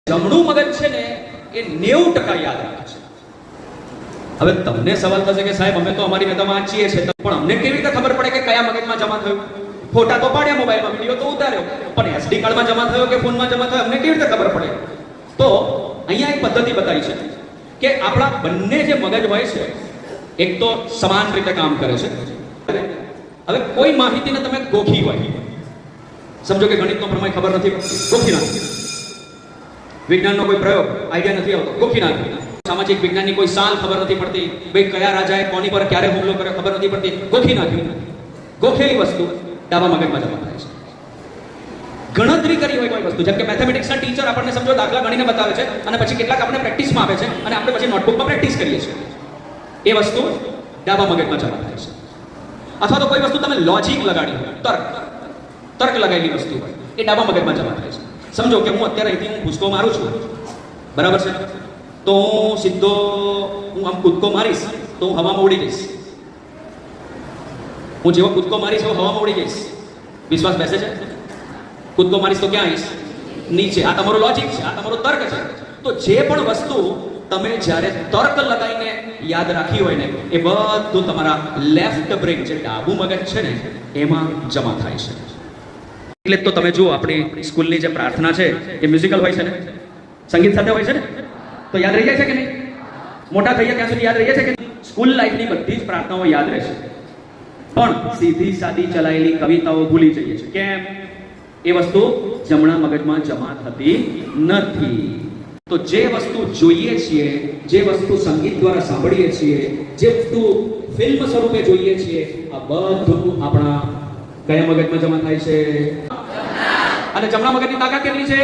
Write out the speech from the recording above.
જમણું મગજ છે ને એ 90% યાદ રાખે છે. હવે તમને સવાલ થશે કે સાહેબ અમે તો અમારી મેથામાં વાંચીએ છીએ પણ અમને કેવી રીતે ખબર પડે કે કયા મગજમાં જમા થયું? ફોટા તો પાડ્યા, મોબાઈલમાં વિડીયો તો ઉતાર્યો, પણ એસડી કાર્ડમાં જમા થયો કે ફોનમાં જમા થયો અમને કેવી રીતે ખબર પડે? તો અહીંયા એક પદ્ધતિ બતાવી છે કે આપણા બંને જે મગજ હોય છે એક તો સમાન રીતે કામ કરે છે. હવે કોઈ માહિતીને તમે ગોખી હોય, સમજો કે ગણિતનો પ્રમેય ખબર નથી, ગોખી નાખી. વિજ્ઞાનનો કોઈ પ્રયોગ આઈડિયા નથી આવતો, ગોખી નાખી. સામાજિક વિજ્ઞાનની કોઈ સાલ ખબર નથી પડતી, ભાઈ કયા રાજાએ કોની પર ક્યારે હુમલો કર્યો ખબર નથી પડતી, ગોખી નાખ્યું. ગોખેલી વસ્તુ ડાબા મગજમાં જમા થાય છે. ગણતરી કરી હોય કોઈ વસ્તુ, જેમ કે મેથેમેટિક્સના ટીચર આપણને સમજો દાખલા ગણીને બતાવે છે અને પછી કેટલાક આપણે પ્રેક્ટિસમાં આવે છે અને આપણે પછી નોટબુકમાં પ્રેક્ટિસ કરીએ છીએ. એ વસ્તુ ડાબા મગજમાં જમા થાય છે. અથવા તો કોઈ વસ્તુ તમે લોજિક લગાડી હોય, તર્ક લગાવેલી વસ્તુ હોય, એ ડાબા મગજમાં જમા થાય છે. સમજો કે હું અત્યારે અહીંથી હું ભૂસકો મારું છું, બરાબર છે, તો હું સીધો હું આમ કૂદકો મારીશ તો હું હવામાં ઉડી જઈશ. હું જેવો કૂદકો મારીશ એવો હવામાં ઉડી જઈશ. વિશ્વાસ બેસે છે? કૂદકો મારીશ તો ક્યાં આવીશ? નીચે. આ તમારો લોજિક છે, આ તમારો તર્ક છે. તો જે પણ વસ્તુ તમે જ્યારે તર્ક લગાવીને યાદ રાખી હોય ને એ બધું તમારા લેફ્ટ બ્રેન, જે ડાબું મગજ છે ને, એમાં જમા થાય છે. એટલે તો તમે જુઓ આપણી સ્કૂલની જે પ્રાર્થના છે એ મ્યુઝિકલ હોય છે ને, સંગીત સાથે હોય છે ને, તો યાદ રહી જાય છે કે નહીં? મોટા થઈએ ત્યાં સુધી યાદ રહી જાય છે કે? સ્કૂલ લાઈફની બધી જ પ્રાર્થનાઓ યાદ રહેશે, પણ સીધી સાદી ચલાયેલી કવિતાઓ ભૂલી જઈએ છીએ. કેમ? એ વસ્તુ જમણા મગજમાં જમા થતી નથી. તો જે વસ્તુ જોઈએ છીએ, જે વસ્તુ સંગીત દ્વારા સાંભળીએ છીએ, જે વસ્તુ ફિલ્મ સ્વરૂપે જોઈએ છીએ, આ બધું આપણા કયા મગજમાં જમા થાય છે? અને જમણા મગજની તાકાત કેટલી છે?